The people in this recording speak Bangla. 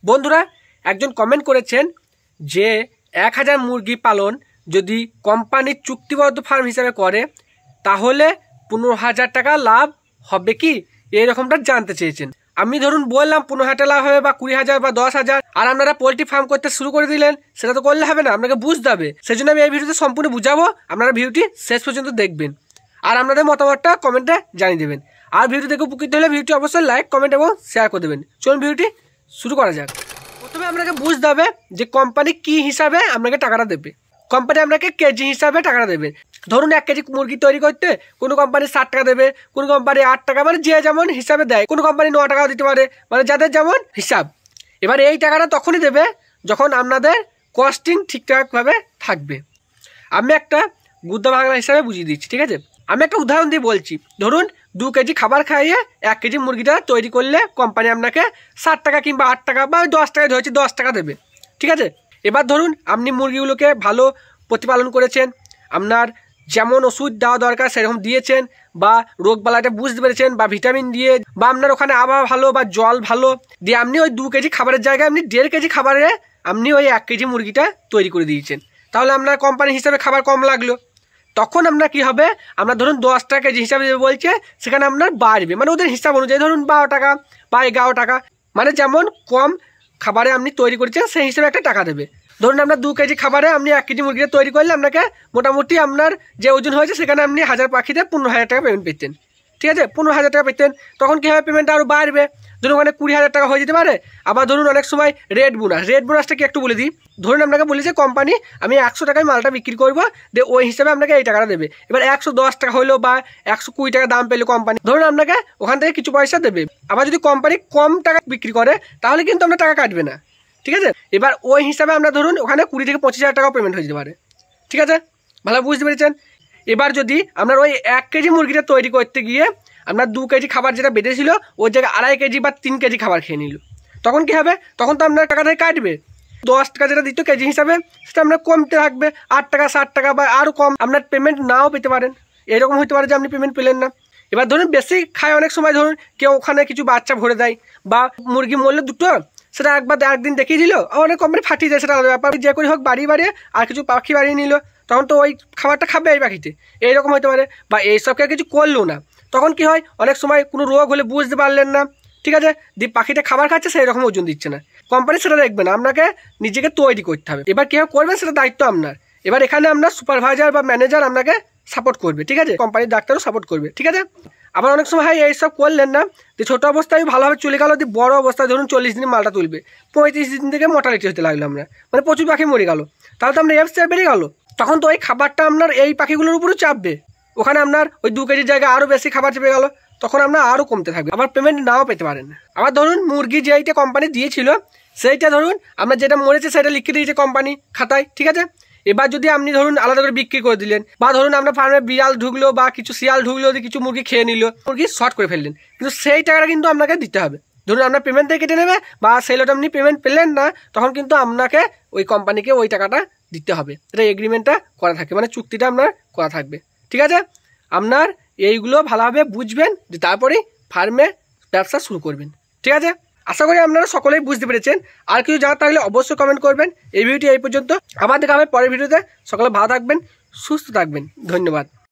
বন্ধুরা একজন কমেন্ট করেছেন যে 1000 মুরগি পালন যদি কোম্পানির চুক্তিবদ্ধ ফার্ম হিসাবে করে তাহলে 15,000 টাকা লাভ হবে কি, এরকমটা জানতে চেয়েছেন। আমি ধরুন বললাম 15,000 লাভ হবে বা 20,000 বা 10,000, আর আপনারা পোল্ট্রি ফার্ম করতে শুরু করে দিলেন, সেটা তো করলে হবে না, আপনাকে বুঝতে হবে। সেই জন্য আমি এই ভিডিওতে সম্পূর্ণ বুঝাবো, আপনারা ভিডিওটি শেষ পর্যন্ত দেখবেন আর আপনাদের মতামতটা কমেন্টে জানিয়ে দেবেন। আর ভিডিও দেখে উপকৃত হলে ভিডিওটি অবশ্যই লাইক, কমেন্ট এবং শেয়ার করে দেবেন। চলুন ভিডিওটি শুরু করা যাক। প্রথমে আপনাকে বুঝতে হবে যে কোম্পানি কি হিসাবে আপনাকে টাকাটা দেবে। কোম্পানি আপনাকে কেজি হিসাবে টাকাটা দেবে। ধরুন 1 কেজি মুরগি তৈরি করতে কোনো কোম্পানি 60 টাকা দেবে, কোনো কোম্পানি 8 টাকা, মানে যে যেমন হিসাবে দেয়। কোনো কোম্পানি 9 টাকাও দিতে পারে, মানে যাদের যেমন হিসাব। এবার এই টাকাটা তখনই দেবে যখন আপনাদের কস্টিং ঠিকঠাকভাবে থাকবে। আমি একটা গুদ্দা বাংলা হিসাবে বুঝিয়ে দিচ্ছি, ঠিক আছে? আমি একটা উদাহরণ দিয়ে বলছি। ধরুন 2 কেজি খাবার খাইয়ে 1 কেজি মুরগিটা তৈরি করলে কোম্পানি আপনাকে 60 টাকা কিংবা 8 টাকা বা 10 টাকা ধরেছি 10 টাকা দেবে, ঠিক আছে? এবার ধরুন আপনি মুরগিগুলোকে ভালো প্রতিপালন করেছেন, আপনার যেমন ওষুধ দেওয়া দরকার সেরকম দিয়েছেন, বা রোগ বালাটা বুঝতে পেরেছেন, বা ভিটামিন দিয়ে, বা আপনার ওখানে আবহাওয়া ভালো বা জল ভালো দিয়ে আপনি ওই 2 কেজি খাবারের জায়গায় আপনি 1.5 কেজি খাবারে আপনি ওই 1 কেজি মুরগিটা তৈরি করে দিয়েছেন। তাহলে আপনার কোম্পানি হিসাবে খাবার কম লাগলো। তখন আপনার কি হবে, আমরা ধরুন 10 টাকা কেজি হিসাবে বলছে, সেখানে আপনার বাড়বে, মানে ওদের হিসাব অনুযায়ী ধরুন 12 টাকা বা 11 টাকা, মানে যেমন কম খাবারে আপনি তৈরি করেছেন সেই হিসাবে একটা টাকা দেবে। ধরুন আপনার 2 কেজি খাবারে আপনি 1 কেজি মুরগিটা তৈরি করলে আপনাকে মোটামুটি আপনার যে ওজন হয়েছে সেখানে আপনি 1000 পাখিতে 15,000 টাকা পেমেন্ট পেতেন, ঠিক আছে? 15,000 টাকা পেতেন। তখন কী হবে, পেমেন্টটা আরও বাড়বে। ধরুন ওখানে 20,000 টাকা হয়ে যেতে পারে। আবার ধরুন অনেক সময় রেড বোনাসটা কি একটু বলে দিই। ধরুন আপনাকে বলেছে কোম্পানি আমি 100 টাকায় মালটা বিক্রি করবো, দিয়ে ওই হিসাবে আপনাকে এই টাকাটা দেবে। এবার 110 টাকা হলো বা 120 টাকা দাম পেলো কোম্পানি, ধরুন আপনাকে ওখান থেকে কিছু পয়সা দেবে। আবার যদি কোম্পানি কম টাকা বিক্রি করে তাহলে কিন্তু আপনার টাকা কাটবে না, ঠিক আছে? এবার ওই হিসাবে আমরা ধরুন ওখানে 20 থেকে 25,000 টাকা পেমেন্ট হয়ে যেতে পারে, ঠিক আছে? ভালো বুঝতে পেরেছেন? এবার যদি আপনার ওই 1 কেজি মুরগিটা তৈরি করতে গিয়ে আপনার 2 কেজি খাবার যেটা বেঁধেছিল ওই জায়গায় 2.5 কেজি বা 3 কেজি খাবার খেয়ে নিল, তখন কি হবে? তখন তো আপনার টাকাটাই কাটবে। 10 টাকা যেটা দিত কেজি হিসাবে সেটা আপনার কমতে থাকবে, 8 টাকা 60 টাকা বা আরও কম আপনার পেমেন্ট নাও পেতে পারেন। এরকম হতে পারে যে আপনি পেমেন্ট পেলেন না। এবার ধরুন বেশি খায় অনেক সময়, ধরুন কেউ ওখানে কিছু বাচ্চা ভরে দেয় বা মুরগি মরলে 2টো, সেটা একদিন দেখিয়ে দিল, অনেক কোম্পানি ফাটিয়ে যায়, সেটা আলাদা ব্যাপার। যে করে হোক বাড়িয়ে আর কিছু পাখি বাড়িয়ে নিল, তখন তো ওই খাবারটা খাবে এই পাখিতে, এইরকম হতে পারে। বা এইসবকে কিছু করলো না, তখন কি হয়, অনেক সময় কোনো রোগ হলে বুঝতে পারলেন না, ঠিক আছে? দিয়ে পাখিটা খাবার খাচ্ছে সেই রকম ওজন দিচ্ছে না, কোম্পানি সেটা দেখবে না, আপনাকে নিজেকে তৈরি করতে হবে। এবার কীভাবে করবেন সেটা দায়িত্ব আপনার। এবার এখানে আপনার সুপারভাইজার বা ম্যানেজার আপনাকে সাপোর্ট করবে, ঠিক আছে? কোম্পানির ডাক্তারও সাপোর্ট করবে, ঠিক আছে? আবার অনেক সময় হয় এইসব করলেন না, যে ছোটো অবস্থায় ভালোভাবে চলে গেল, দিয়ে বড় অবস্থায় ধরুন 40 দিন মালটা তুলবে, 35 দিন থেকে মর্টালিটি হতে লাগলো, আমরা মানে প্রচুর পাখি মরে গেল, তাহলে তো আপনার এফসি বেড়ে গেল। তখন তো ওই খাবারটা আপনার এই পাখিগুলোর উপরও চাপবে, ওখানে আপনার ওই 2 কেজির জায়গায় আরও বেশি খাবার চেপে গেল, তখন আপনার আরও কমতে থাকবে, আবার পেমেন্ট নাও পেতে পারেন। আবার ধরুন মুরগি যেইটা কোম্পানি দিয়েছিল সেইটা ধরুন আপনার যেটা মরেছে সেটা লিখে দিয়েছে কোম্পানি খাতায়, ঠিক আছে? এবার যদি আপনি ধরুন আলাদা করে বিক্রি করে দিলেন, বা ধরুন আপনার ফার্মে বিড়াল ঢুকলো বা কিছু শিয়াল ঢুকলো, কিছু মুরগি খেয়ে নিল, মুরগি শর্ট করে ফেললেন, কিন্তু সেই টাকাটা কিন্তু আপনাকে দিতে হবে। ধরুন আপনার পেমেন্ট থেকে কেটে নেবে, বা সেই লটে আপনি পেমেন্ট পেলেন না, তখন কিন্তু আপনাকে ওই কোম্পানিকে ওই টাকাটা দিতে হবে। এটা এগ্রিমেন্টটা করা থাকে, মানে চুক্তিটা আপনার করা থাকবে, ঠিক আছে? আপনার এইগুলো ভালোভাবে বুঝবেন, যে তারপরেই ফার্মে ব্যবসা শুরু করবেন, ঠিক আছে? আশা করি আপনারা সকলেই বুঝতে পেরেছেন। আর কিছু জানার থাকলে অবশ্যই কমেন্ট করবেন। এই ভিডিওটি এই পর্যন্ত, আবার দেখা হবে পরের ভিডিওতে। সকলে ভালো থাকবেন, সুস্থ থাকবেন, ধন্যবাদ।